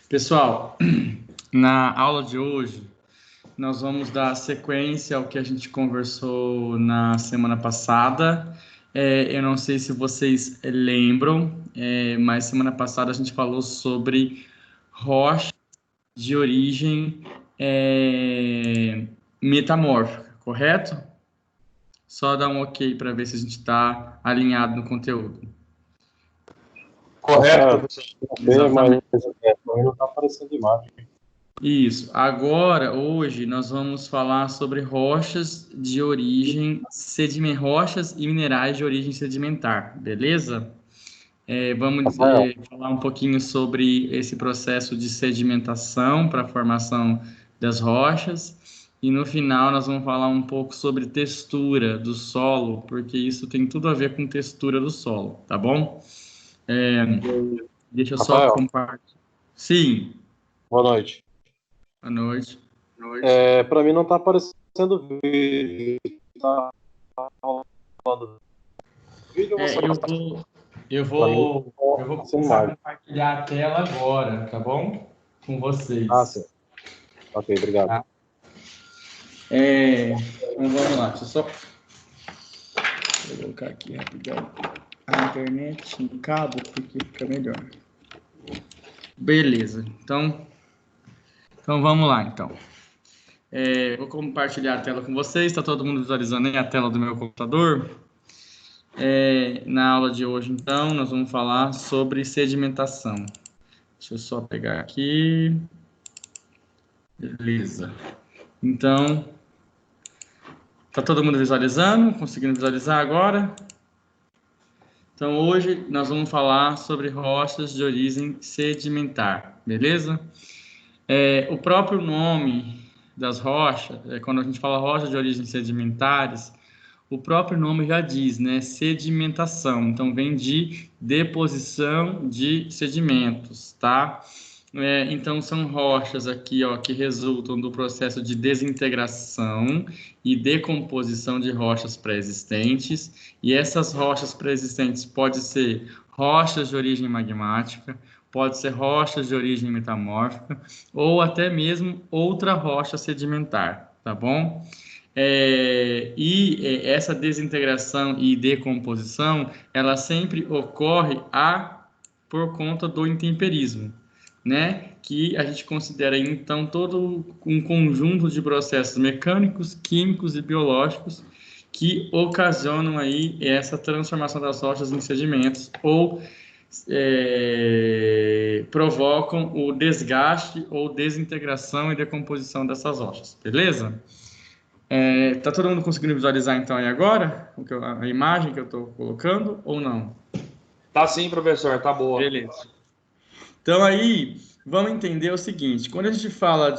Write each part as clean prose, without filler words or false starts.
Pessoal, na aula de hoje, nós vamos dar sequência ao que a gente conversou na semana passada. Eu não sei se vocês lembram, mas semana passada a gente falou sobre rocha de origem metamórfica, correto? Só dar um ok para ver se a gente está alinhado no conteúdo. Correto, professor. Exatamente. Mas não está aparecendo imagem. Isso. Agora, hoje, nós vamos falar sobre rochas de origem sedimentar, rochas e minerais de origem sedimentar, beleza? Vamos falar um pouquinho sobre esse processo de sedimentação para a formação das rochas. E no final nós vamos falar um pouco sobre textura do solo, porque isso tem tudo a ver com textura do solo, tá bom? Deixa eu só Rafael. compartilhar. Sim. Boa noite. Boa noite. Para mim não está aparecendo vídeo. Tá falando vídeo ou Eu vou começar a compartilhar a tela agora, tá bom? Com vocês. Ah, sim. Ok, obrigado. Tá? Então vamos lá, deixa eu só colocar aqui rapidão a internet em cabo, porque fica melhor. Beleza, então vamos lá, então. Vou compartilhar a tela com vocês, está todo mundo visualizando aí a tela do meu computador? Na aula de hoje, então, nós vamos falar sobre sedimentação. Deixa eu só pegar aqui. Beleza. Então, tá todo mundo visualizando? Conseguindo visualizar agora? Então, hoje nós vamos falar sobre rochas de origem sedimentar, beleza? O próprio nome das rochas, quando a gente fala rochas de origem sedimentares, o próprio nome já diz, né? Sedimentação. Então, vem de deposição de sedimentos, tá? Então, são rochas aqui, ó, que resultam do processo de desintegração e decomposição de rochas pré-existentes. E essas rochas pré-existentes podem ser rochas de origem magmática, pode ser rochas de origem metamórfica, ou até mesmo outra rocha sedimentar, tá bom? Essa desintegração e decomposição, ela sempre ocorre por conta do intemperismo, né? Que a gente considera, então, todo um conjunto de processos mecânicos, químicos e biológicos que ocasionam aí essa transformação das rochas em sedimentos ou provocam o desgaste ou desintegração e decomposição dessas rochas, beleza? Tá todo mundo conseguindo visualizar então aí agora a imagem que eu estou colocando ou não? Tá sim, professor, tá boa. Beleza. Então aí vamos entender o seguinte: quando a gente fala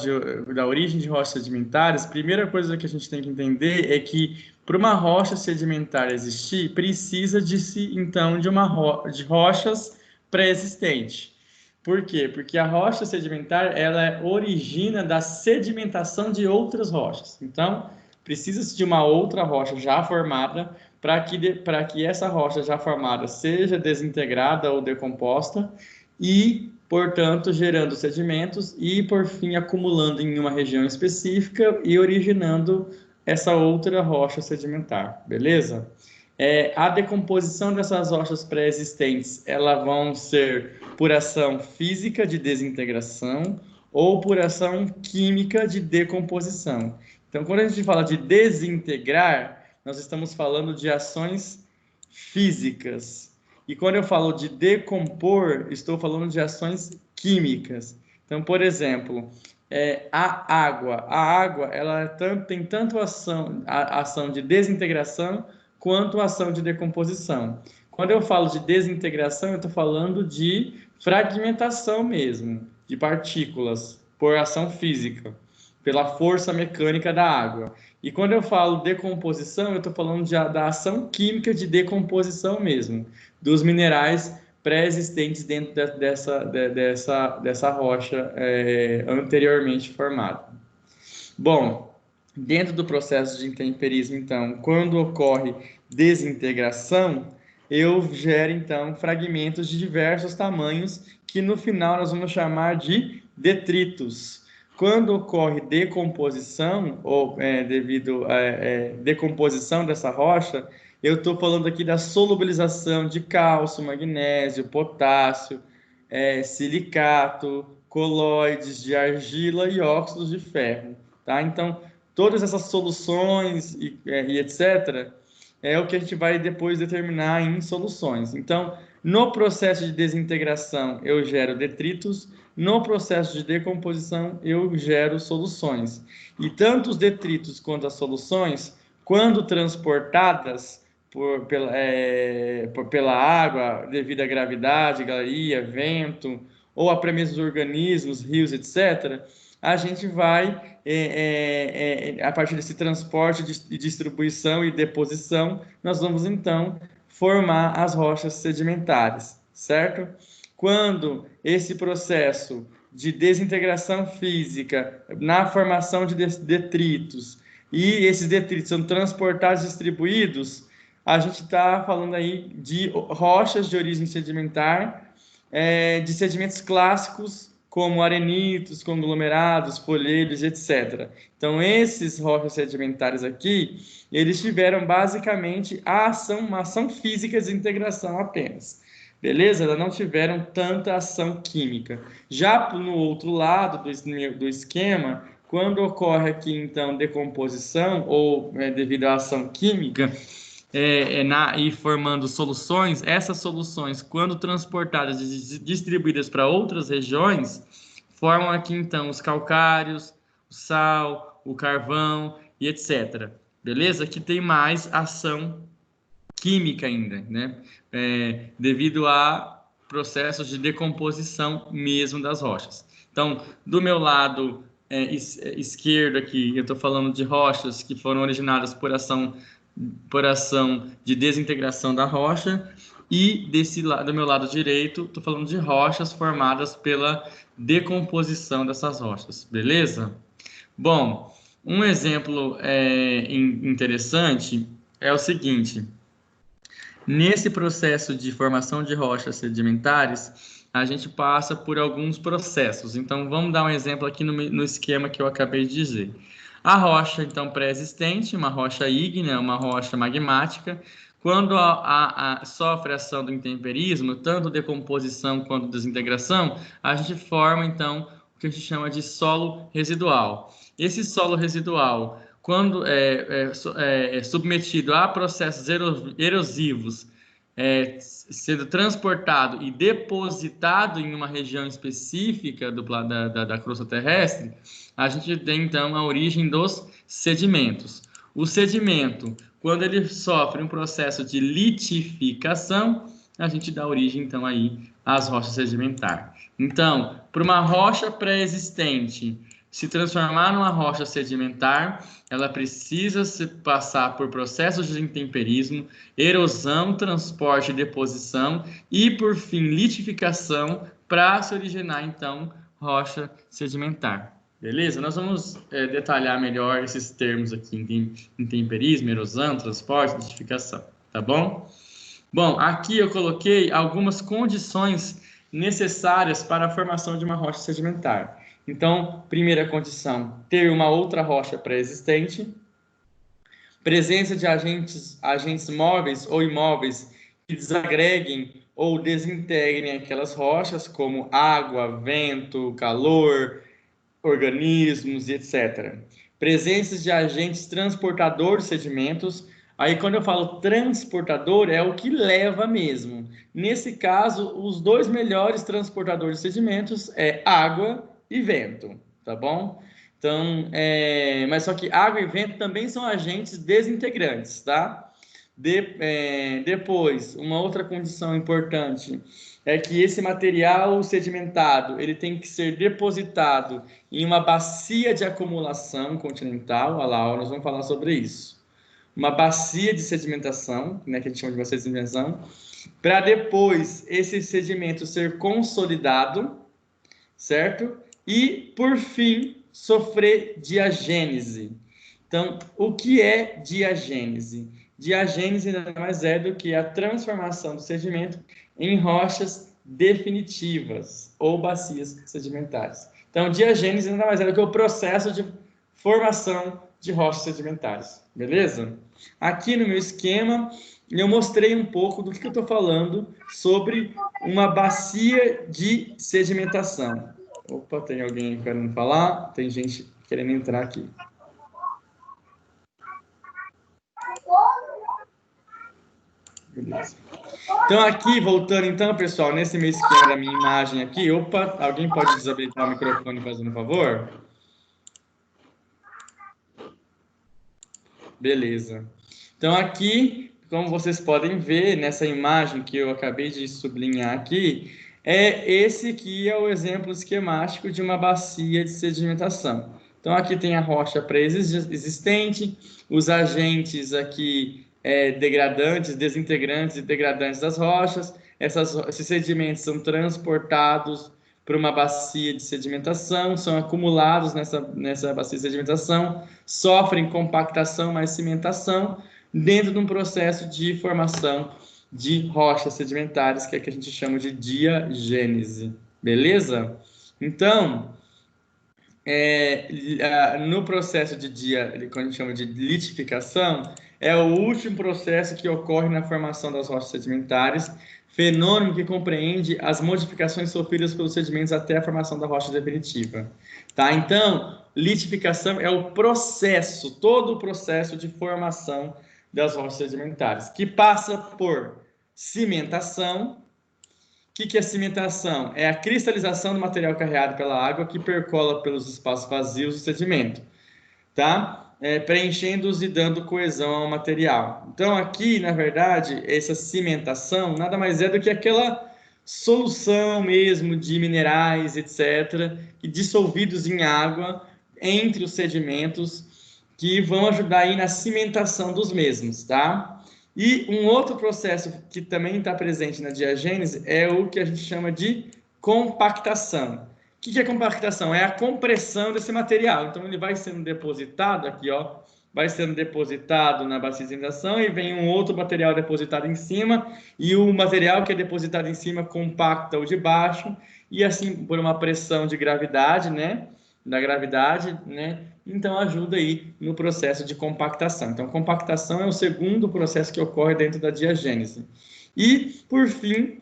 da origem de rochas sedimentares, a primeira coisa que a gente tem que entender é que para uma rocha sedimentar existir, precisa de rochas pré-existentes. Por quê? Porque a rocha sedimentar ela origina da sedimentação de outras rochas. Então, precisa-se de uma outra rocha já formada para que essa rocha já formada seja desintegrada ou decomposta e, portanto, gerando sedimentos e, por fim, acumulando em uma região específica e originando essa outra rocha sedimentar, beleza? A decomposição dessas rochas pré-existentes, elas vão ser por ação física de desintegração ou por ação química de decomposição. Então, quando a gente fala de desintegrar, nós estamos falando de ações físicas. E quando eu falo de decompor, estou falando de ações químicas. Então, por exemplo, a água ela tem tanto a ação de desintegração quanto a ação de decomposição. Quando eu falo de desintegração, eu estou falando de fragmentação mesmo, de partículas, por ação física, pela força mecânica da água. E quando eu falo decomposição, eu estou falando da ação química de decomposição mesmo, dos minerais pré-existentes dentro dessa rocha anteriormente formada. Bom, dentro do processo de intemperismo, então, quando ocorre desintegração, eu gero, então, fragmentos de diversos tamanhos, que no final nós vamos chamar de detritos. Quando ocorre decomposição, ou devido à decomposição dessa rocha, eu estou falando aqui da solubilização de cálcio, magnésio, potássio, silicato, colóides de argila e óxidos de ferro. Tá? Então, todas essas soluções e etc., é o que a gente vai depois determinar em soluções. Então, no processo de desintegração, eu gero detritos, no processo de decomposição, eu gero soluções. E tanto os detritos quanto as soluções, quando transportadas pela água, devido à gravidade, galeria, vento, ou a premissa dos organismos, rios, etc., a gente vai, a partir desse transporte, distribuição e deposição, nós vamos, então, formar as rochas sedimentares, certo? Quando esse processo de desintegração física, na formação de detritos, e esses detritos são transportados e distribuídos, a gente está falando aí de rochas de origem sedimentar, de sedimentos clássicos, como arenitos, conglomerados, folheiros, etc. Então, esses rochas sedimentares aqui, eles tiveram basicamente uma ação física de integração apenas. Beleza? Elas não tiveram tanta ação química. Já no outro lado do esquema, quando ocorre aqui, então, decomposição ou devido à ação química, e formando soluções, essas soluções, quando transportadas e distribuídas para outras regiões, formam aqui, então, os calcários, o sal, o carvão e etc. Beleza? Aqui tem mais ação química ainda, né? Devido a processos de decomposição mesmo das rochas. Então, do meu lado esquerdo aqui, eu estou falando de rochas que foram originadas por ação de desintegração da rocha, e do meu lado direito, estou falando de rochas formadas pela decomposição dessas rochas, beleza? Bom, um exemplo interessante é o seguinte: nesse processo de formação de rochas sedimentares, a gente passa por alguns processos. Então, vamos dar um exemplo aqui no esquema que eu acabei de dizer. A rocha, então, pré-existente, uma rocha ígnea, uma rocha magmática, quando sofre a ação do intemperismo, tanto decomposição quanto desintegração, a gente forma, então, o que a gente chama de solo residual. Esse solo residual, quando é submetido a processos erosivos, sendo transportado e depositado em uma região específica da crosta terrestre, a gente tem, então, a origem dos sedimentos. O sedimento, quando ele sofre um processo de litificação, a gente dá origem, então, aí às rochas sedimentares. Então, para uma rocha pré-existente se transformar numa rocha sedimentar, ela precisa passar por processos de intemperismo, erosão, transporte e deposição e, por fim, litificação para se originar, então, rocha sedimentar. Beleza? Nós vamos detalhar melhor esses termos aqui: intemperismo, erosão, transporte, litificação. Tá bom? Bom, aqui eu coloquei algumas condições necessárias para a formação de uma rocha sedimentar. Então, primeira condição, ter uma outra rocha pré-existente, presença de agentes móveis ou imóveis que desagreguem ou desintegrem aquelas rochas, como água, vento, calor, organismos e etc. Presença de agentes transportadores de sedimentos. Aí, quando eu falo transportador, é o que leva mesmo. Nesse caso, os dois melhores transportadores de sedimentos é água e vento, tá bom? Então, mas só que água e vento também são agentes desintegrantes, tá? Depois, uma outra condição importante é que esse material sedimentado ele tem que ser depositado em uma bacia de acumulação continental. Olha lá, nós vamos falar sobre isso. Uma bacia de sedimentação, né, que a gente chama de bacia de sedimentação, para depois esse sedimento ser consolidado, certo? E, por fim, sofrer diagênese. Então, o que é diagênese? diagênese nada mais é do que a transformação do sedimento em rochas definitivas ou bacias sedimentares. Então, diagênese nada mais é do que o processo de formação de rochas sedimentares, beleza? Aqui no meu esquema, eu mostrei um pouco do que eu estou falando sobre uma bacia de sedimentação. Opa, tem alguém querendo falar? Tem gente querendo entrar aqui. Beleza. Então, aqui, voltando então, pessoal, nesse meu esquema da minha imagem aqui, opa, alguém pode desabilitar o microfone fazendo um favor? Beleza. Então, aqui, como vocês podem ver, nessa imagem que eu acabei de sublinhar aqui, esse aqui é o exemplo esquemático de uma bacia de sedimentação. Então, aqui tem a rocha pré-existente, os agentes aqui degradantes, desintegrantes e degradantes das rochas. Esses sedimentos são transportados para uma bacia de sedimentação, são acumulados nessa bacia de sedimentação, sofrem compactação mais cimentação dentro de um processo de formação de rochas sedimentares, que é que a gente chama de diagênese. Beleza? Então, no processo quando a gente chama de litificação, é o último processo que ocorre na formação das rochas sedimentares, fenômeno que compreende as modificações sofridas pelos sedimentos até a formação da rocha definitiva. Tá? Então, litificação é o processo, todo o processo de formação das rochas sedimentares, que passa por cimentação. O que é cimentação? É a cristalização do material carregado pela água que percola pelos espaços vazios do sedimento, tá? Preenchendo-os e dando coesão ao material. Então, aqui, na verdade, essa cimentação nada mais é do que aquela solução mesmo de minerais, etc., dissolvidos em água entre os sedimentos que vão ajudar aí na cimentação dos mesmos, tá? E um outro processo que também está presente na diagênese é o que a gente chama de compactação. O que é compactação? É a compressão desse material. Então, ele vai sendo depositado aqui, ó, vai sendo depositado na bacia de sedimentação e vem um outro material depositado em cima e o material que é depositado em cima compacta o de baixo e assim, por uma pressão de gravidade, né, da gravidade, né, então ajuda aí no processo de compactação. Então, compactação é o segundo processo que ocorre dentro da diagênese. E, por fim,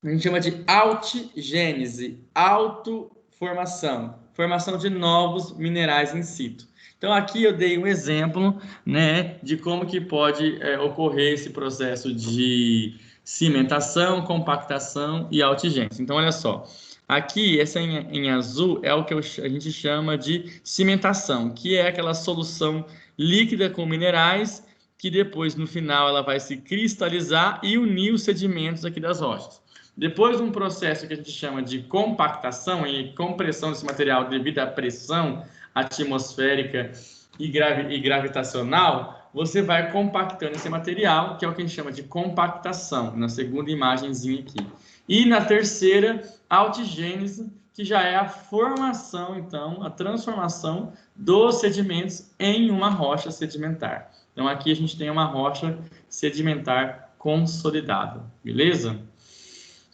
a gente chama de autigênese, autoformação, formação de novos minerais in situ. Então, aqui eu dei um exemplo, né, de como que pode ocorrer esse processo de cimentação, compactação e autigênese. Então, olha só, aqui, essa em azul é o que a gente chama de cimentação, que é aquela solução líquida com minerais que depois, no final, ela vai se cristalizar e unir os sedimentos aqui das rochas. Depois de um processo que a gente chama de compactação e compressão desse material devido à pressão atmosférica e gravitacional, você vai compactando esse material, que é o que a gente chama de compactação, na segunda imagenzinha aqui. E na terceira, autigênese, que já é a formação, então, a transformação dos sedimentos em uma rocha sedimentar. Então, aqui a gente tem uma rocha sedimentar consolidada, beleza?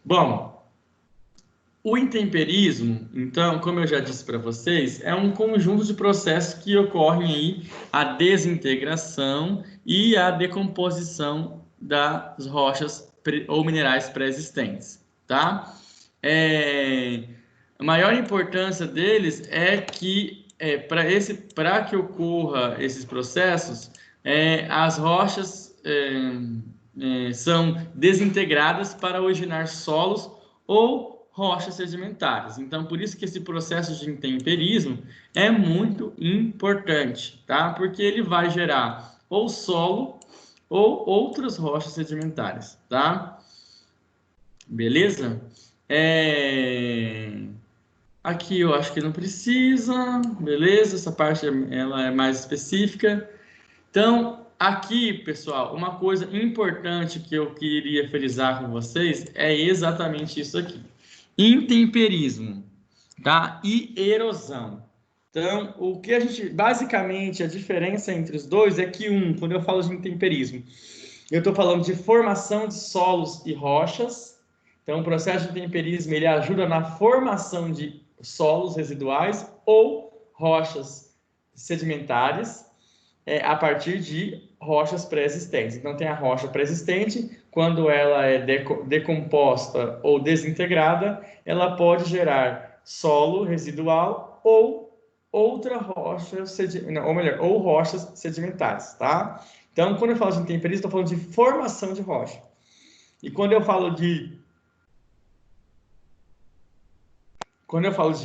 Bom, o intemperismo, então, como eu já disse para vocês, é um conjunto de processos que ocorrem aí a desintegração e a decomposição das rochas ou minerais pré-existentes, tá? A maior importância deles é que, para que ocorra esses processos, as rochas são desintegradas para originar solos ou rochas sedimentares. Então, por isso que esse processo de intemperismo é muito importante, tá? Porque ele vai gerar ou solo ou outras rochas sedimentares, tá? Beleza? Aqui eu acho que não precisa, beleza? Essa parte ela é mais específica. Então, aqui, pessoal, uma coisa importante que eu queria frisar com vocês é exatamente isso aqui. Intemperismo, tá? E erosão. Então, o que a gente, basicamente, a diferença entre os dois é que quando eu falo de intemperismo, eu estou falando de formação de solos e rochas. Então, o processo de intemperismo, ele ajuda na formação de solos residuais ou rochas sedimentares, a partir de rochas pré-existentes. Então, tem a rocha pré-existente, quando ela é decomposta ou desintegrada, ela pode gerar solo residual ou outra rocha, ou melhor, ou rochas sedimentares, tá? Então, quando eu falo de intemperismo, estou falando de formação de rocha. E quando eu falo de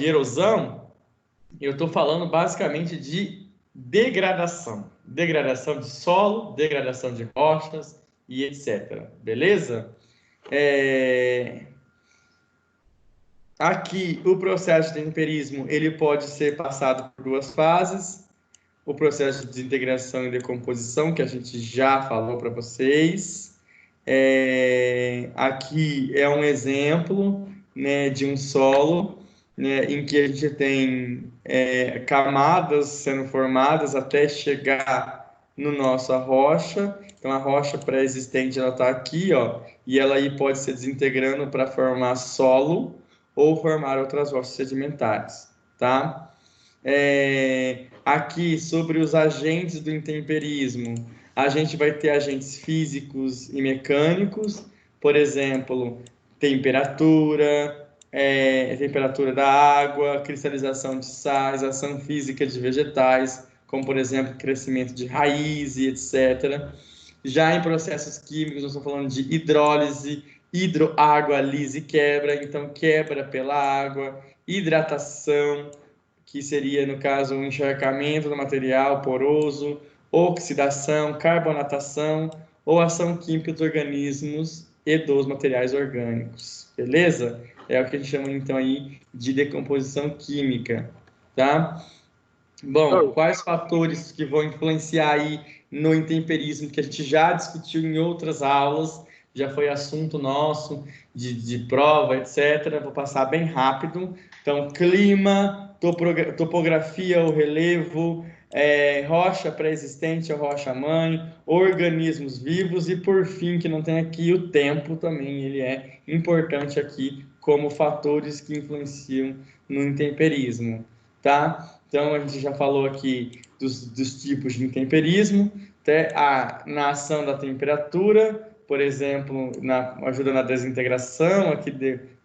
erosão, eu estou falando basicamente de degradação. Degradação de solo, degradação de rochas e etc. Beleza? Aqui, o processo de intemperismo, ele pode ser passado por duas fases. O processo de desintegração e decomposição, que a gente já falou para vocês. Aqui é um exemplo, né, de um solo, né, em que a gente tem camadas sendo formadas até chegar no nossa rocha. Então, a rocha pré-existente está aqui, ó, e ela aí pode ser desintegrando para formar solo ou formar outras rochas sedimentares, tá? Aqui, sobre os agentes do intemperismo, a gente vai ter agentes físicos e mecânicos, por exemplo, temperatura, temperatura da água, cristalização de sais, ação física de vegetais, como, por exemplo, crescimento de raiz e etc. Já em processos químicos, nós estamos falando de hidrólise, hidroágua, lise e quebra, então quebra pela água, hidratação, que seria, no caso, um encharcamento do material poroso, oxidação, carbonatação ou ação química dos organismos e dos materiais orgânicos, beleza? É o que a gente chama, então, aí de decomposição química, tá? Bom, quais fatores que vão influenciar aí no intemperismo, que a gente já discutiu em outras aulas, já foi assunto nosso de prova, etc. Vou passar bem rápido. Então, clima, topografia ou relevo, rocha pré-existente ou rocha-mãe, organismos vivos e, por fim, que não tem aqui, o tempo também, ele é importante aqui como fatores que influenciam no intemperismo, tá? Então, a gente já falou aqui dos tipos de intemperismo, na ação da temperatura, por exemplo, ajuda na desintegração, aqui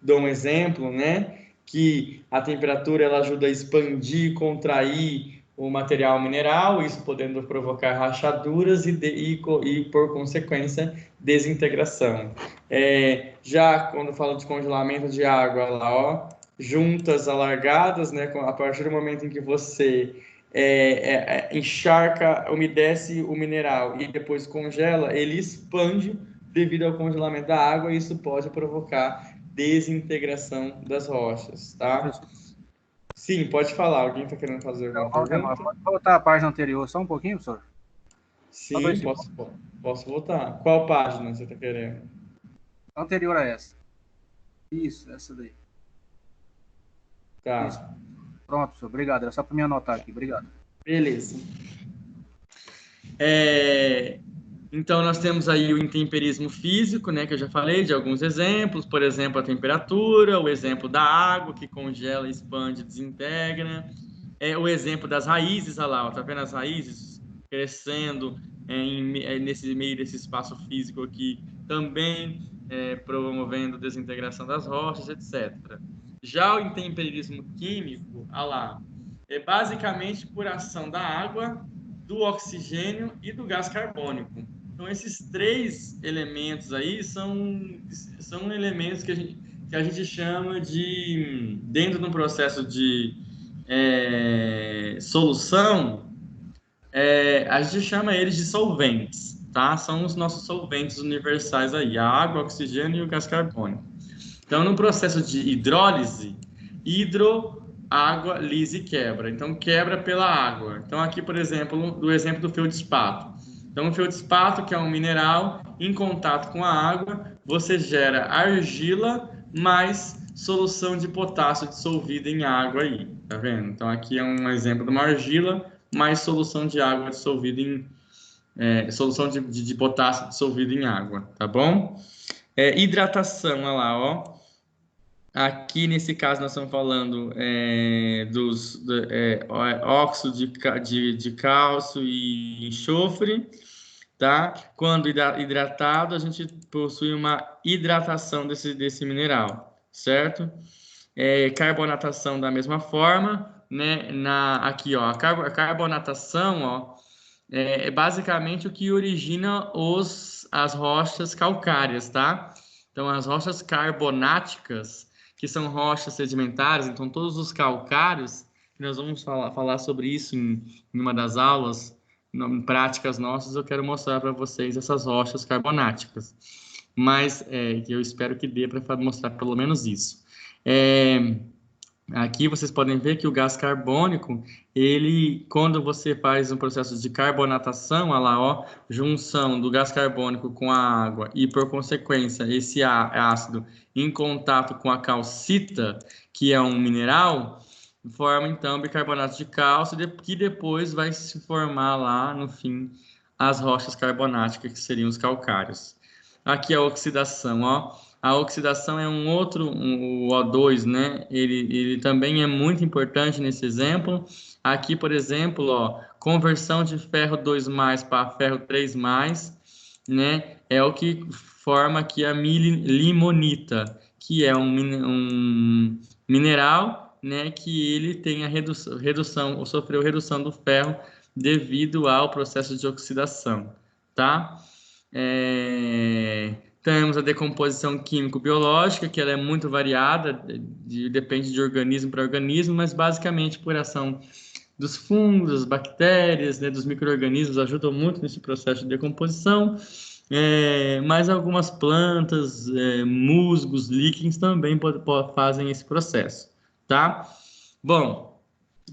dou um exemplo, né? Que a temperatura ela ajuda a expandir, contrair o material mineral, isso podendo provocar rachaduras e por consequência, desintegração. Já quando falo de congelamento de água, lá, ó, juntas alargadas, né, a partir do momento em que você encharca, umedece o mineral e depois congela, ele expande devido ao congelamento da água e isso pode provocar desintegração das rochas, tá? Sim, pode falar. Alguém está querendo fazer alguma pergunta? Pode voltar à página anterior só um pouquinho, professor? Sim, posso voltar. Qual página você está querendo? Anterior a essa. Isso, essa daí. Tá. Isso. Pronto, professor. Obrigado. Era só para me anotar aqui. Obrigado. Beleza. Então, nós temos aí o intemperismo físico, né, que eu já falei, de alguns exemplos. Por exemplo, a temperatura, o exemplo da água, que congela, expande, desintegra. O exemplo das raízes, olha lá, tá vendo as raízes crescendo nesse meio desse espaço físico aqui, também promovendo desintegração das rochas, etc. Já o intemperismo químico, olha lá, é basicamente por ação da água, do oxigênio e do gás carbônico. Então, esses três elementos aí são elementos que a gente chama de, dentro de um processo de solução, a gente chama eles de solventes, tá? São os nossos solventes universais aí, a água, o oxigênio e o gás carbônico. Então, no processo de hidrólise, água, lise e quebra. Então, quebra pela água. Então, aqui, por exemplo, do exemplo do feldspato. Então, o feldspato, que é um mineral, em contato com a água, você gera argila mais solução de potássio dissolvida em água aí, Tá vendo? Então, aqui é um exemplo de uma argila mais solução de água dissolvida em... solução de potássio dissolvida em água, tá bom? Hidratação, olha lá, ó. Aqui, nesse caso, nós estamos falando óxido de cálcio e enxofre, tá? Quando hidratado, a gente possui uma hidratação desse mineral, certo? Carbonatação da mesma forma, né? Aqui, ó, a carbonatação, ó, é basicamente o que origina as rochas calcárias, tá? Então, as rochas carbonáticas, que são rochas sedimentares, então todos os calcários, nós vamos falar sobre isso em uma das aulas, em práticas nossas, eu quero mostrar para vocês essas rochas carbonáticas. Mas eu espero que dê para mostrar pelo menos isso. Aqui vocês podem ver que o gás carbônico, quando você faz um processo de carbonatação, olha lá, ó, junção do gás carbônico com a água e, por consequência, esse ácido em contato com a calcita, que é um mineral, forma, então, bicarbonato de cálcio, que depois vai se formar lá, no fim, as rochas carbonáticas, que seriam os calcários. Aqui a oxidação, ó. A oxidação é o O2, né? Ele também é muito importante nesse exemplo. Aqui, por exemplo, ó, conversão de ferro 2+ para ferro 3+, né? É o que forma aqui a limonita, que é um mineral, né? Que ele tem a redução, ou sofreu redução do ferro devido ao processo de oxidação, tá? Temos a decomposição químico-biológica, que ela é muito variada, depende de organismo para organismo, mas basicamente por ação dos fungos, das bactérias, né, dos micro-organismos, ajudam muito nesse processo de decomposição, mas algumas plantas, musgos, líquens também fazem esse processo, tá? Bom,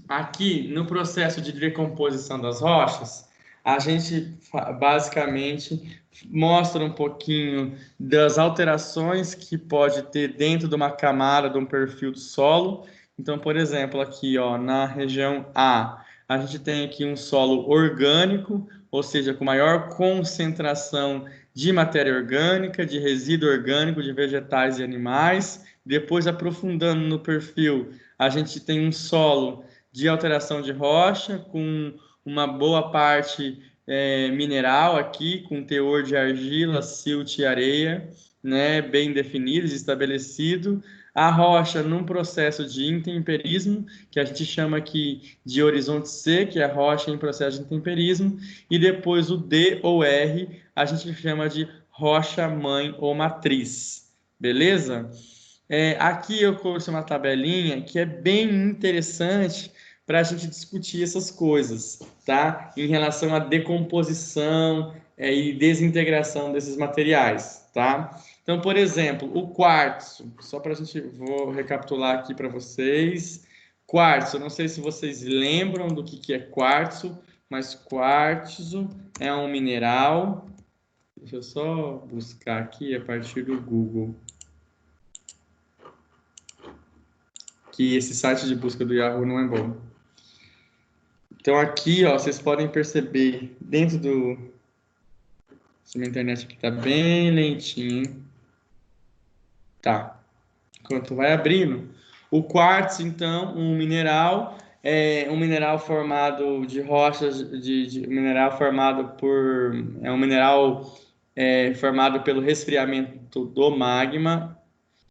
aqui no processo de decomposição das rochas, a gente basicamente mostra um pouquinho das alterações que pode ter dentro de uma camada, de um perfil do solo. Então, por exemplo, aqui, ó, na região A, a gente tem aqui um solo orgânico, ou seja, com maior concentração de matéria orgânica, de resíduo orgânico, de vegetais e animais. Depois, aprofundando no perfil, a gente tem um solo de alteração de rocha, com uma boa parte mineral aqui, com teor de argila, silt e areia, né, bem definidos, estabelecido. A rocha num processo de intemperismo, que a gente chama aqui de horizonte C, que é a rocha em processo de intemperismo, e depois o D ou R, a gente chama de rocha mãe ou matriz, beleza? Aqui eu trouxe uma tabelinha que é bem interessante para a gente discutir essas coisas, tá? Em relação à decomposição e desintegração desses materiais, tá? Então, por exemplo, o quartzo, só para a gente, vou recapitular aqui para vocês. Quartzo, não sei se vocês lembram do que é quartzo, mas quartzo é um mineral. Deixa eu só buscar aqui a partir do Google. Que esse site de busca do Yahoo não é bom. Então aqui, ó, vocês podem perceber dentro do... Essa minha internet aqui tá bem lentinho. Tá. Enquanto vai abrindo. O quartzo, então, um mineral formado de rochas, mineral formado por... É um mineral formado pelo resfriamento do magma.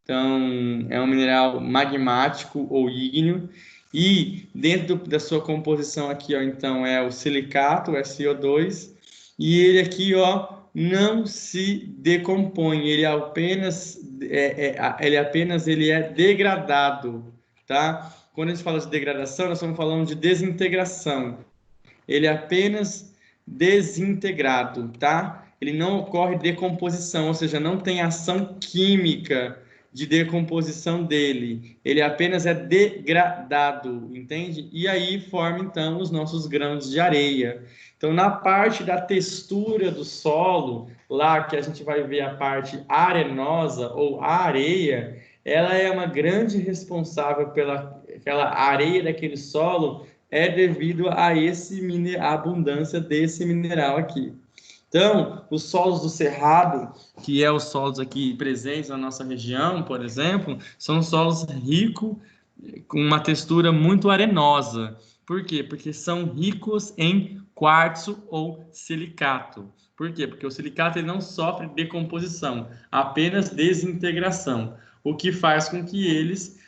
Então, é um mineral magmático ou ígneo. E dentro da sua composição aqui, ó, então, é o silicato, o SiO2. E ele aqui, ó, não se decompõe. Ele apenas é degradado, tá? Quando a gente fala de degradação, nós estamos falando de desintegração. Ele é apenas desintegrado, tá? Ele não ocorre decomposição, ou seja, não tem ação química de decomposição dele. Ele apenas é degradado, entende? E aí forma, então, os nossos grãos de areia. Então, na parte da textura do solo, lá que a gente vai ver a parte arenosa ou a areia, ela é uma grande responsável pela aquela areia daquele solo é devido a a abundância desse mineral aqui. Então, os solos do Cerrado, que é os solos aqui presentes na nossa região, por exemplo, são solos ricos, com uma textura muito arenosa. Por quê? Porque são ricos em quartzo ou silicato. Por quê? Porque o silicato ele não sofre decomposição, apenas desintegração, o que faz com que eles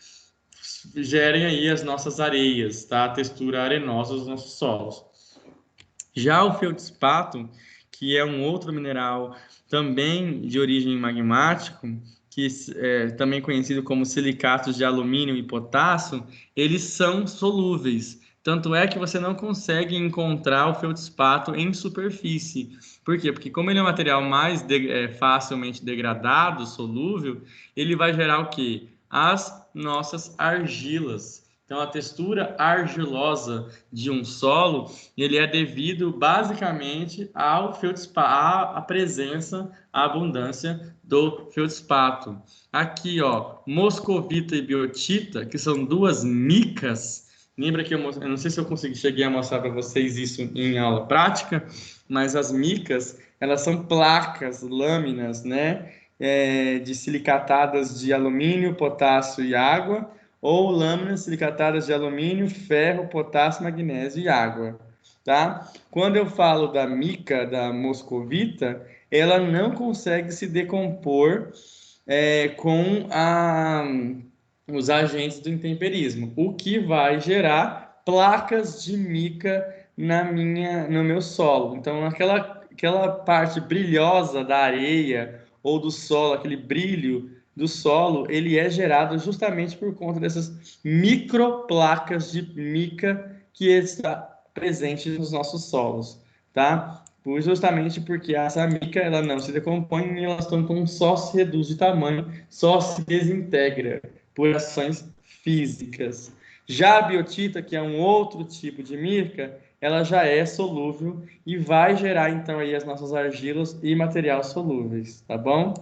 gerem aí as nossas areias, tá? A textura arenosa dos nossos solos. Já o feldspato, que é um outro mineral também de origem magmático, que é também conhecido como silicatos de alumínio e potássio, eles são solúveis. Tanto é que você não consegue encontrar o feldspato em superfície. Por quê? Porque como ele é um material mais facilmente degradado, solúvel, ele vai gerar o quê? As nossas argilas. Então, a textura argilosa de um solo, ele é devido basicamente ao feldspato, à presença, à abundância do feldspato. Aqui, ó, moscovita e biotita, que são duas micas. Lembra que eu não sei se eu cheguei a mostrar para vocês isso em aula prática, mas as micas, elas são placas, lâminas, né, de silicatadas de alumínio, potássio e água, ou lâminas silicatadas de alumínio, ferro, potássio, magnésio e água, tá? Quando eu falo da mica, da moscovita, ela não consegue se decompor com os agentes do intemperismo, o que vai gerar placas de mica no meu solo. Então, aquela parte brilhosa da areia ou do solo, aquele brilho do solo, ele é gerado justamente por conta dessas microplacas de mica que está presente nos nossos solos, tá? Justamente porque essa mica ela não se decompõe e elas estão só se reduz de tamanho, só se desintegra por ações físicas. Já a biotita, que é um outro tipo de mica, ela já é solúvel e vai gerar então aí as nossas argilas e materiais solúveis, tá bom?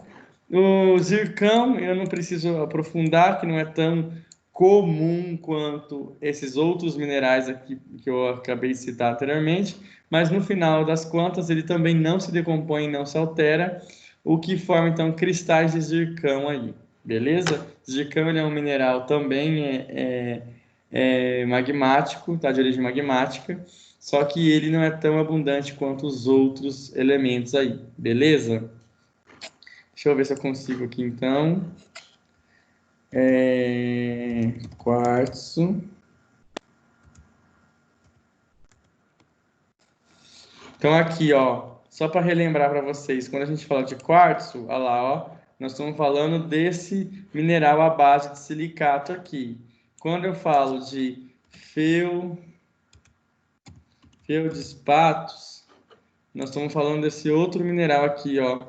O zircão, eu não preciso aprofundar, que não é tão comum quanto esses outros minerais aqui que eu acabei de citar anteriormente, mas no final das contas ele também não se decompõe, não se altera, o que forma então cristais de zircão aí, beleza? Zircão ele é um mineral também magmático, tá? De origem magmática, só que ele não é tão abundante quanto os outros elementos aí, beleza? Deixa eu ver se eu consigo aqui, então. Quartzo. Então, aqui, ó, só para relembrar para vocês, quando a gente fala de quartzo, olha lá, ó, nós estamos falando desse mineral à base de silicato aqui. Quando eu falo de feldspatos, nós estamos falando desse outro mineral aqui, ó,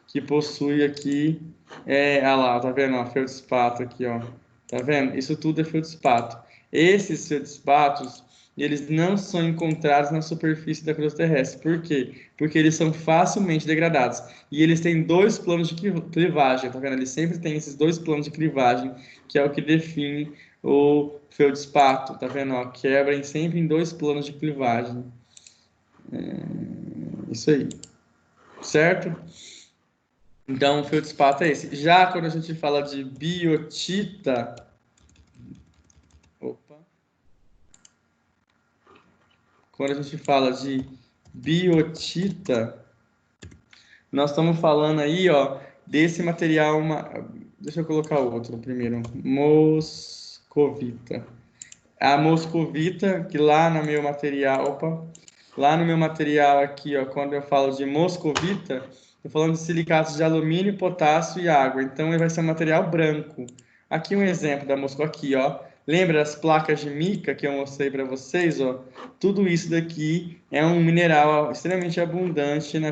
que possui aqui, olha lá, tá vendo, ó, feldspato aqui, ó, tá vendo? Isso tudo é feldspato. Esses feldspatos, eles não são encontrados na superfície da crosta terrestre. Por quê? Porque eles são facilmente degradados. E eles têm dois planos de clivagem, tá vendo? Eles sempre têm esses dois planos de clivagem, que é o que define o feldspato, tá vendo? Ó, quebra sempre em dois planos de clivagem. Isso aí, certo? Então, o feldspato é esse. Já quando a gente fala de biotita, quando a gente fala de biotita, nós estamos falando aí, ó, desse material, deixa eu colocar outro primeiro, moscovita. A moscovita, que lá no meu material, lá no meu material aqui, ó, quando eu falo de moscovita, estou falando de silicatos de alumínio, potássio e água. Então, ele vai ser um material branco. Aqui um exemplo da moscovita, aqui, ó. Lembra as placas de mica que eu mostrei para vocês, ó? Tudo isso daqui é um mineral extremamente abundante na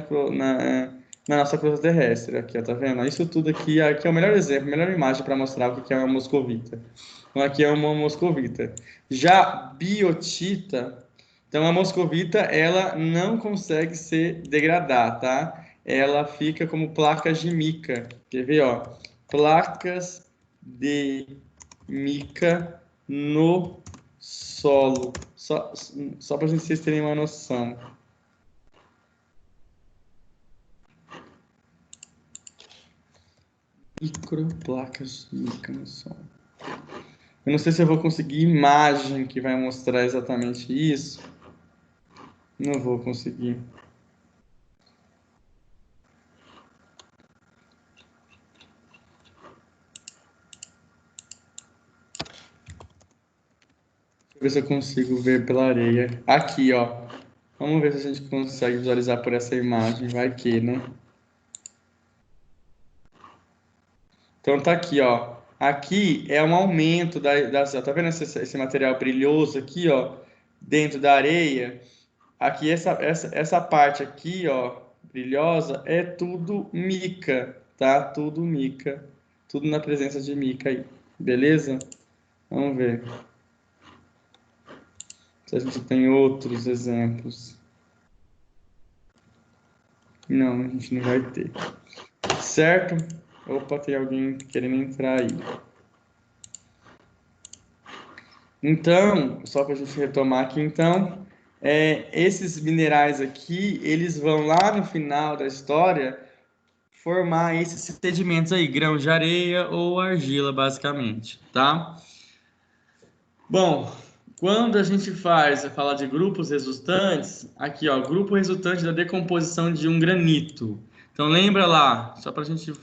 nossa crosta terrestre. Aqui, ó, tá vendo? Isso tudo aqui é o melhor exemplo, a melhor imagem para mostrar o que é uma moscovita. Então, aqui é uma moscovita. Já biotita, então a moscovita, ela não consegue se degradar, tá? Ela fica como placas de mica. Quer ver, ó? Placas de mica no solo. Só para vocês terem uma noção. Microplacas de mica no solo. Eu não sei se eu vou conseguir imagem que vai mostrar exatamente isso. Não vou conseguir. Deixa eu ver se eu consigo ver pela areia. Aqui, ó. Vamos ver se a gente consegue visualizar por essa imagem. Vai que, né? Então tá aqui, ó. Aqui é um aumento tá vendo esse material brilhoso aqui, ó, dentro da areia? Aqui essa parte aqui, ó, brilhosa, é tudo mica, tá? Tudo mica. Tudo na presença de mica aí. Beleza? Vamos ver se a gente tem outros exemplos. Não, a gente não vai ter. Certo? Opa, tem alguém querendo entrar aí. Então, só para a gente retomar aqui, então, esses minerais aqui, eles vão lá no final da história formar esses sedimentos aí, grãos de areia ou argila, basicamente, tá? Bom, quando a gente fala de grupos resultantes, aqui, ó, grupo resultante da decomposição de um granito. Então, lembra lá, só para a gente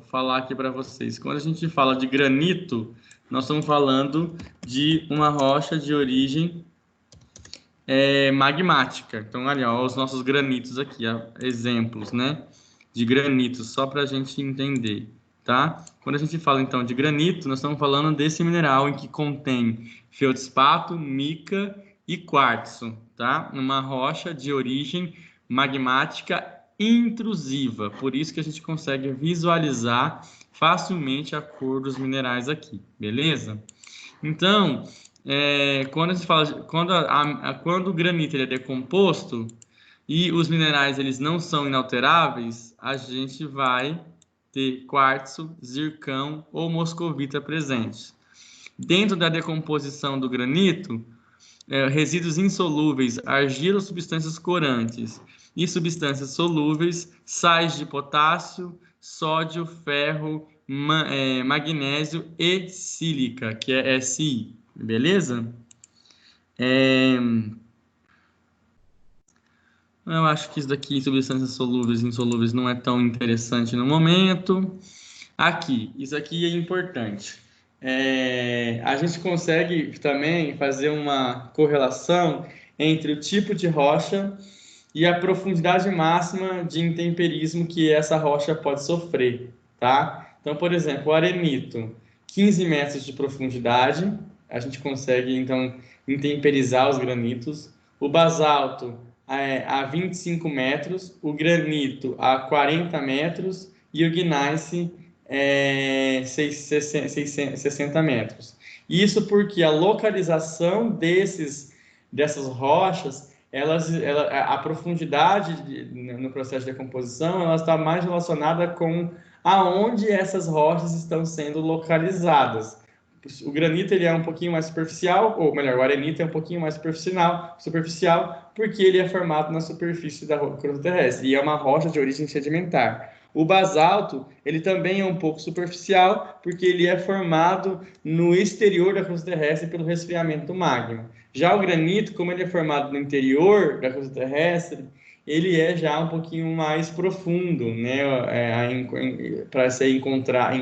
falar aqui para vocês, quando a gente fala de granito, nós estamos falando de uma rocha de origem magmática. Então, ali, ó, os nossos granitos aqui, ó, exemplos, né, de granitos, só para a gente entender, tá? Quando a gente fala, então, de granito, nós estamos falando desse mineral em que contém feldspato, mica e quartzo, tá? Uma rocha de origem magmática intrusiva. Por isso que a gente consegue visualizar facilmente a cor dos minerais aqui, beleza? Então, quando a gente fala, quando o granito ele é decomposto e os minerais eles não são inalteráveis, a gente vai ter quartzo, zircão ou moscovita presentes. Dentro da decomposição do granito, resíduos insolúveis, argila, substâncias corantes e substâncias solúveis, sais de potássio, sódio, ferro, magnésio e sílica, que é Si, beleza? Eu acho que isso daqui, substâncias solúveis e insolúveis, não é tão interessante no momento. Aqui, isso aqui é importante. A gente consegue também fazer uma correlação entre o tipo de rocha e a profundidade máxima de intemperismo que essa rocha pode sofrer, tá? Então, por exemplo, o arenito, 15 metros de profundidade, a gente consegue, então, intemperizar os granitos. O basalto a 25 metros, o granito a 40 metros e o gneiss 60 metros. Isso porque a localização dessas rochas, a profundidade no processo de decomposição, ela está mais relacionada com aonde essas rochas estão sendo localizadas. O granito ele é um pouquinho mais superficial, ou melhor, o arenito é um pouquinho mais superficial porque ele é formado na superfície da crosta terrestre e é uma rocha de origem sedimentar. O basalto, ele também é um pouco superficial, porque ele é formado no exterior da crosta terrestre pelo resfriamento do magma. Já o granito, como ele é formado no interior da crosta terrestre, ele é já um pouquinho mais profundo, né? Para se encontrar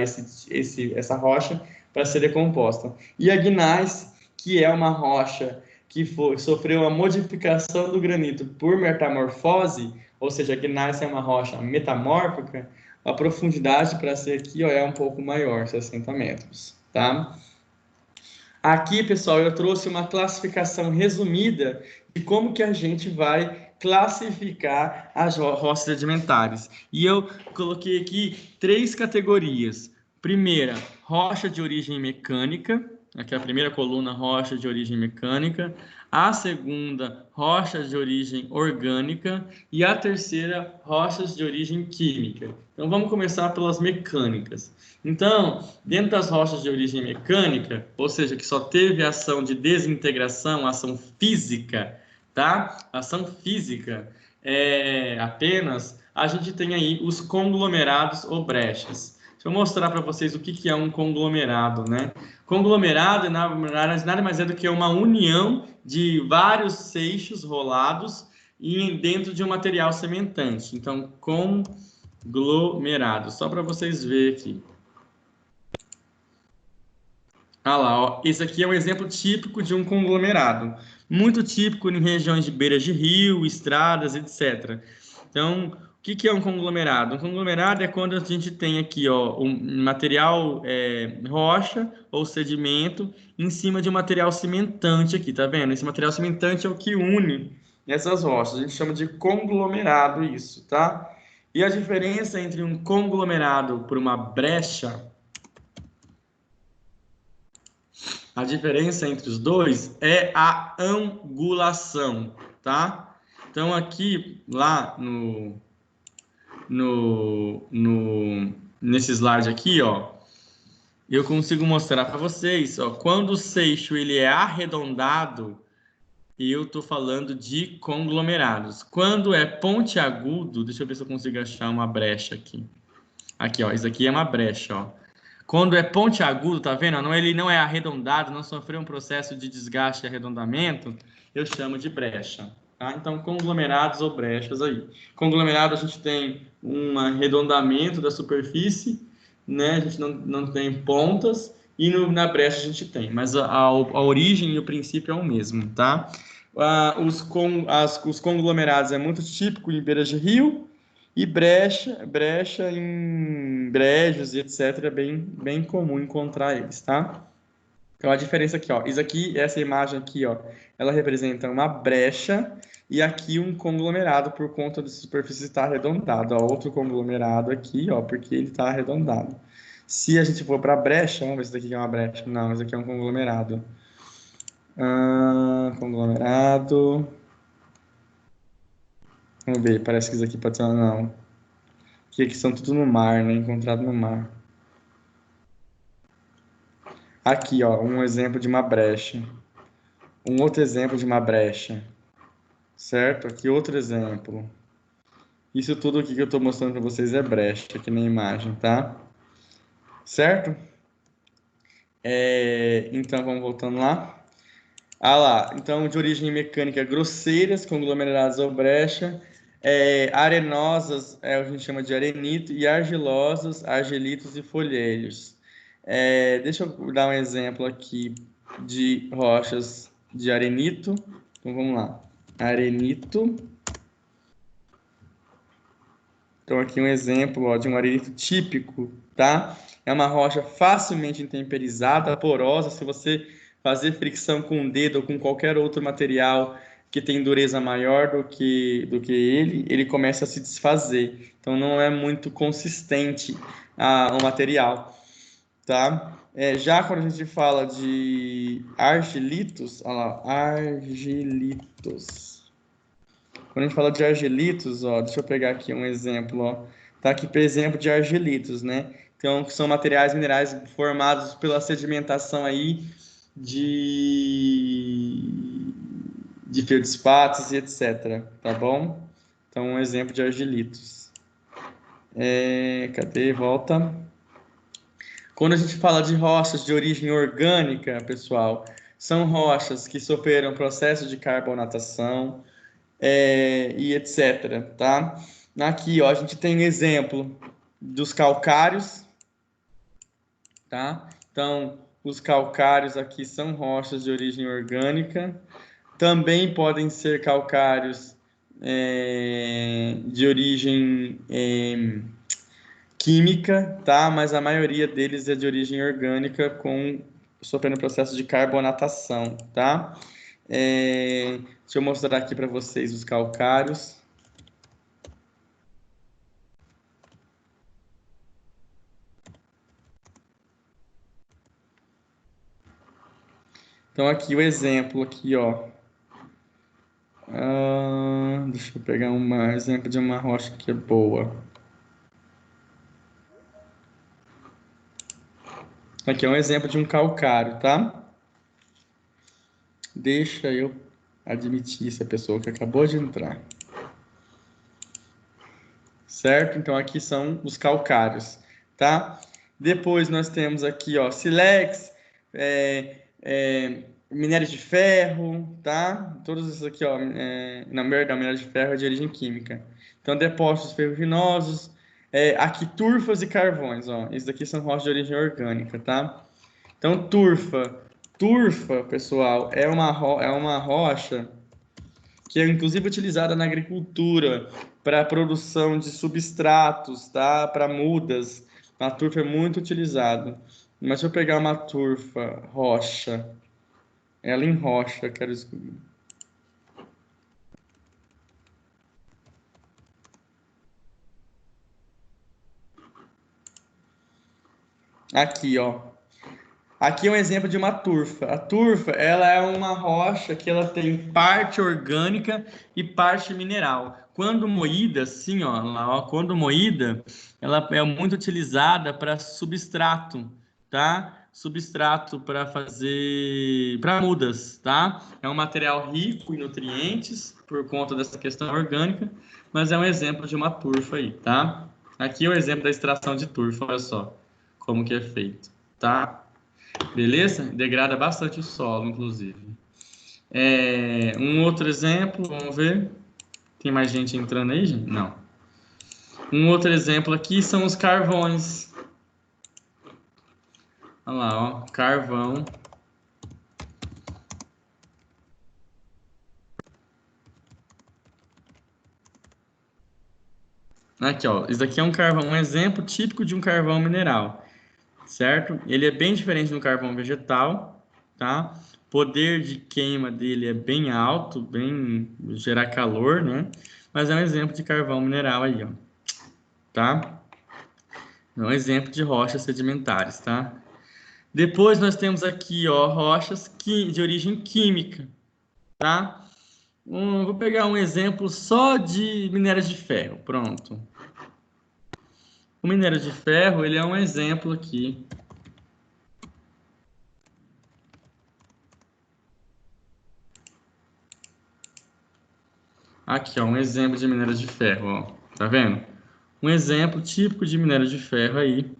essa rocha para ser decomposta. E a gneiss, que é uma rocha que sofreu uma modificação do granito por metamorfose, ou seja, a gneiss é uma rocha metamórfica, a profundidade para ser aqui, ó, é um pouco maior, 60 metros, tá? Aqui, pessoal, eu trouxe uma classificação resumida de como que a gente vai classificar as rochas sedimentares. E eu coloquei aqui 3 categorias. Primeira, rocha de origem mecânica. Aqui é a primeira coluna, rocha de origem mecânica. A segunda, rochas de origem orgânica. E a terceira, rochas de origem química. Então, vamos começar pelas mecânicas. Então, dentro das rochas de origem mecânica, ou seja, que só teve ação de desintegração, ação física, tá? Ação física apenas, a gente tem aí os conglomerados ou brechas. Deixa eu mostrar para vocês o que é um conglomerado, né? Conglomerado nada mais é do que uma união de vários seixos rolados dentro de um material cimentante. Então, conglomerado. Só para vocês verem aqui. Ah lá, ó. Esse aqui é um exemplo típico de um conglomerado. Muito típico em regiões de beiras de rio, estradas, etc. Então, o que é um conglomerado? Um conglomerado é quando a gente tem aqui, ó, um material rocha ou sedimento em cima de um material cimentante aqui, tá vendo? Esse material cimentante é o que une essas rochas. A gente chama de conglomerado isso, tá? E a diferença entre um conglomerado por uma brecha, a diferença entre os dois é a angulação, tá? Então, aqui, lá nesse slide aqui, ó, eu consigo mostrar para vocês, ó, quando o seixo ele é arredondado, eu estou falando de conglomerados. Quando é pontiagudo, deixa eu ver se eu consigo achar uma brecha aqui. Aqui, ó, isso aqui é uma brecha, ó. Quando é pontiagudo, tá vendo? Não, ele não é arredondado, não sofreu um processo de desgaste e arredondamento, eu chamo de brecha. Tá? Então, conglomerados ou brechas aí. Conglomerado, a gente tem um arredondamento da superfície, né? A gente não tem pontas, e na brecha a gente tem, mas a origem e o princípio é o mesmo, tá? Os conglomerados é muito típico em beiras de rio, e brecha em brejos e etc. É bem comum encontrar eles, tá? Então a diferença aqui, ó, isso aqui, essa imagem aqui, ó, ela representa uma brecha e aqui um conglomerado por conta da superfície estar arredondada, ó, outro conglomerado aqui, ó, porque ele está arredondado. Se a gente for para a brecha, vamos ver se isso aqui é uma brecha. Não, isso aqui é um conglomerado. Conglomerado. Vamos ver, parece que isso aqui pode ser. Não. Que aqui são tudo no mar, né? Encontrado no mar. Aqui, ó, um exemplo de uma brecha. Um outro exemplo de uma brecha. Certo? Aqui outro exemplo. Isso tudo aqui que eu estou mostrando para vocês é brecha aqui na imagem, tá? Certo? Então, vamos voltando lá. Ah lá, então de origem mecânica grosseiras, conglomeradas ou brecha, arenosas, a gente chama de arenito, e argilosas, argelitos e folheiros. Deixa eu dar um exemplo aqui de rochas de arenito. Então vamos lá. Arenito. Então aqui um exemplo, ó, de um arenito típico, tá? É uma rocha facilmente intemperizada, porosa. Se você fazer fricção com o dedo ou com qualquer outro material que tem dureza maior do que ele começa a se desfazer. Então não é muito consistente o material, tá? Já quando a gente fala de argilitos, olha lá, argilitos. Quando a gente fala de argelitos, ó, deixa eu pegar aqui um exemplo, ó. Tá aqui, por exemplo, de argelitos, né? Então, que são materiais minerais formados pela sedimentação aí de feldspatos e etc, tá bom? Então, um exemplo de argelitos. Cadê? Volta. Quando a gente fala de rochas de origem orgânica, pessoal, são rochas que sofreram processo de carbonatação, e etc, tá? Aqui, ó, a gente tem exemplo dos calcários, tá? Então, os calcários aqui são rochas de origem orgânica. Também podem ser calcários de origem química, tá? Mas a maioria deles é de origem orgânica sofrendo processo de carbonatação, tá? Deixa eu mostrar aqui para vocês os calcários. Então, aqui o exemplo, aqui, ó. Deixa eu pegar um exemplo de uma rocha que é boa. Aqui é um exemplo de um calcário, tá? Deixa eu admitir essa pessoa que acabou de entrar. Certo? Então, aqui são os calcários, tá? Depois nós temos aqui, ó, sílex, minério de ferro, tá? Todos esses aqui, ó, na verdade, minério de ferro é de origem química. Então, depósitos ferruginosos, aqui turfas e carvões, ó. Esses aqui são rochas de origem orgânica, tá? Então, turfa, pessoal, é uma rocha que é inclusive utilizada na agricultura para a produção de substratos, tá? Para mudas. A turfa é muito utilizada. Mas se eu pegar uma turfa rocha, ela em rocha, quero descobrir. Aqui, ó. Aqui é um exemplo de uma turfa. A turfa, ela é uma rocha que ela tem parte orgânica e parte mineral. Quando moída, assim, ó, lá, ó, quando moída, ela é muito utilizada para substrato, tá? Substrato para fazer para mudas, tá? É um material rico em nutrientes por conta dessa questão orgânica, mas é um exemplo de uma turfa aí, tá? Aqui é o exemplo da extração de turfa, olha só como que é feito, tá? Beleza? Degrada bastante o solo, inclusive. Um outro exemplo, vamos ver. Tem mais gente entrando aí, gente? Não. Um outro exemplo aqui são os carvões. Olha lá, ó, carvão. Aqui, ó, isso aqui é um carvão, um exemplo típico de um carvão mineral, certo? Ele é bem diferente do carvão vegetal, tá? O poder de queima dele é bem alto, bem gerar calor, né? Mas é um exemplo de carvão mineral aí, ó, tá? É um exemplo de rochas sedimentares, tá? Depois nós temos aqui, ó, rochas de origem química, tá? Vou pegar um exemplo só de minério de ferro, pronto. O minério de ferro, ele é um exemplo aqui. Aqui, ó, um exemplo de minério de ferro, ó. Tá vendo? Um exemplo típico de minério de ferro aí,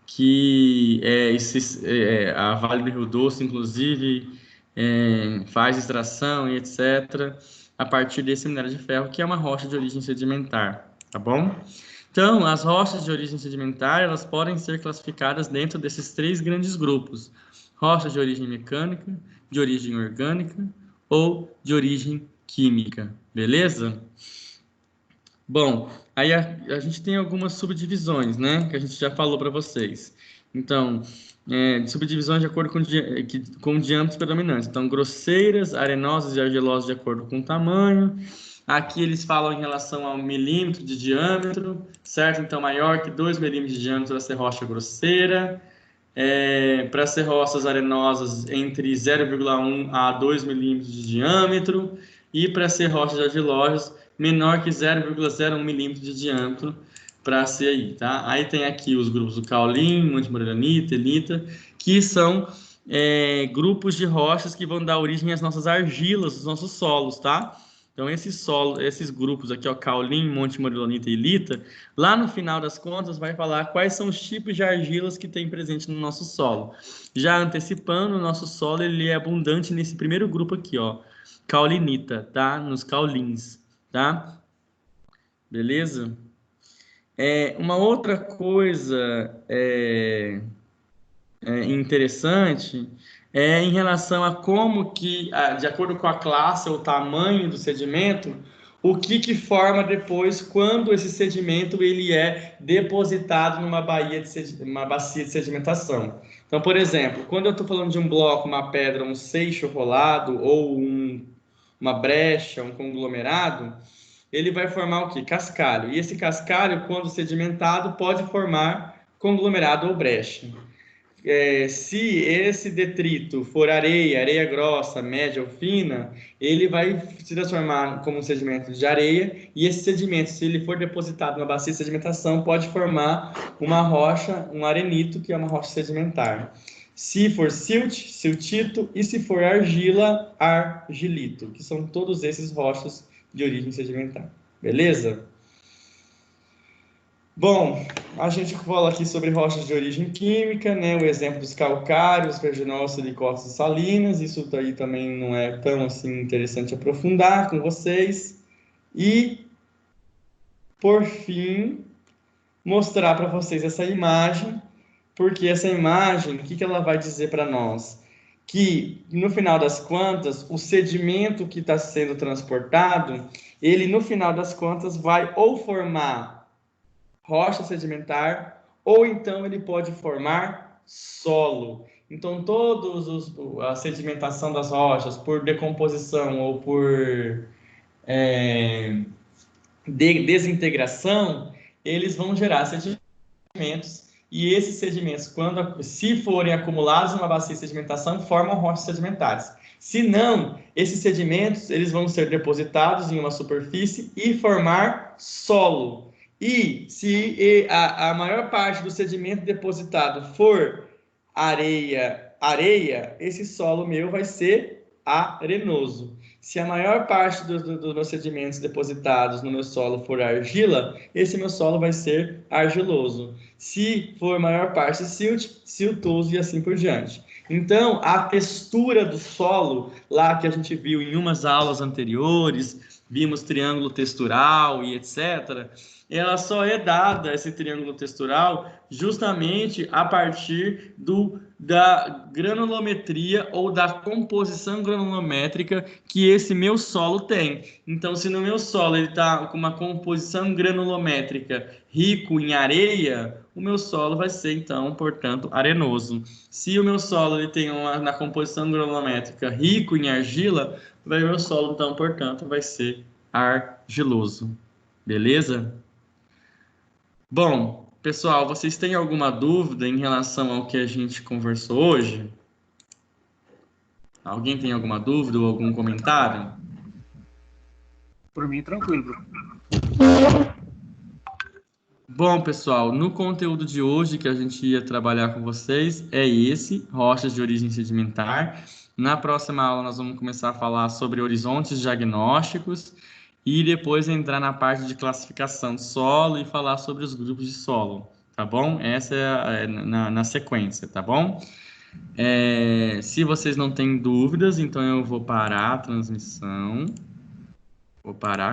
que a Vale do Rio Doce, inclusive, faz extração e etc., a partir desse minério de ferro, que é uma rocha de origem sedimentar, tá bom? Então, as rochas de origem sedimentar, elas podem ser classificadas dentro desses três grandes grupos: rochas de origem mecânica, de origem orgânica ou de origem química, beleza? Bom, aí a gente tem algumas subdivisões, né? Que a gente já falou para vocês. Então, subdivisões de acordo com diâmetros predominantes. Então, grosseiras, arenosas e argilosas de acordo com o tamanho. Aqui eles falam em relação ao milímetro de diâmetro, certo? Então, maior que 2 milímetros de diâmetro vai ser rocha grosseira. Para ser rochas arenosas, entre 0,1 a 2 milímetros de diâmetro. E para ser rochas argilosas, menor que 0,01 milímetro de diâmetro para ser aí, tá? Aí tem aqui os grupos do caolin, monte-morelanita, elita, que são grupos de rochas que vão dar origem às nossas argilas, os nossos solos, tá? Então, esses grupos aqui, ó, caolin, monte-morelanita e elita, lá no final das contas vai falar quais são os tipos de argilas que tem presente no nosso solo. Já antecipando, o nosso solo ele é abundante nesse primeiro grupo aqui, ó, caulinita, tá? Nos caulins, tá? Beleza? Uma outra coisa interessante em relação a como que, de acordo com a classe ou tamanho do sedimento, o que forma depois quando esse sedimento ele é depositado numa uma bacia de sedimentação. Então, por exemplo, quando eu estou falando de um bloco, uma pedra, um seixo rolado ou uma brecha, um conglomerado, ele vai formar o quê? Cascalho. E esse cascalho, quando sedimentado, pode formar conglomerado ou brecha. se esse detrito for areia, areia grossa, média ou fina, ele vai se transformar como um sedimento de areia, e esse sedimento, se ele for depositado na bacia de sedimentação, pode formar uma rocha, um arenito, que é uma rocha sedimentar. Se for silt, siltito, e se for argila, argilito, que são todos esses rochas de origem sedimentar. Beleza? Bom, a gente fala aqui sobre rochas de origem química, né? O exemplo dos calcários, reginol, silicócitos e salinas. Isso daí também não é tão assim interessante aprofundar com vocês. E, por fim, mostrar para vocês essa imagem, porque essa imagem, o que ela vai dizer para nós? Que, no final das contas, o sedimento que está sendo transportado, ele, no final das contas, vai ou formar rocha sedimentar, ou então ele pode formar solo. Então, a sedimentação das rochas, por decomposição ou por desintegração, eles vão gerar sedimentos, e esses sedimentos, se forem acumulados numa bacia de sedimentação, formam rochas sedimentares. Se não, esses sedimentos eles vão ser depositados em uma superfície e formar solo. E se a maior parte do sedimento depositado for areia, esse solo meu vai ser arenoso. Se a maior parte dos meus sedimentos depositados no meu solo for argila, esse meu solo vai ser argiloso. Se for a maior parte silt, siltoso e assim por diante. Então, a textura do solo, lá que a gente viu em umas aulas anteriores, vimos triângulo textural e etc., ela só é dada, esse triângulo textural, justamente a partir da granulometria ou da composição granulométrica que esse meu solo tem. Então, se no meu solo ele está com uma composição granulométrica rico em areia, o meu solo vai ser, então, portanto, arenoso. Se o meu solo ele tem na composição granulométrica rico em argila, o meu solo, então, portanto, vai ser argiloso. Beleza? Bom, pessoal, vocês têm alguma dúvida em relação ao que a gente conversou hoje? Alguém tem alguma dúvida ou algum comentário? Por mim, tranquilo. Bom, pessoal, no conteúdo de hoje que a gente ia trabalhar com vocês é esse, rochas de origem sedimentar. Na próxima aula nós vamos começar a falar sobre horizontes diagnósticos e depois entrar na parte de classificação de solo e falar sobre os grupos de solo, tá bom? Essa é na sequência, tá bom? Se vocês não têm dúvidas, então eu vou parar a transmissão. Vou parar.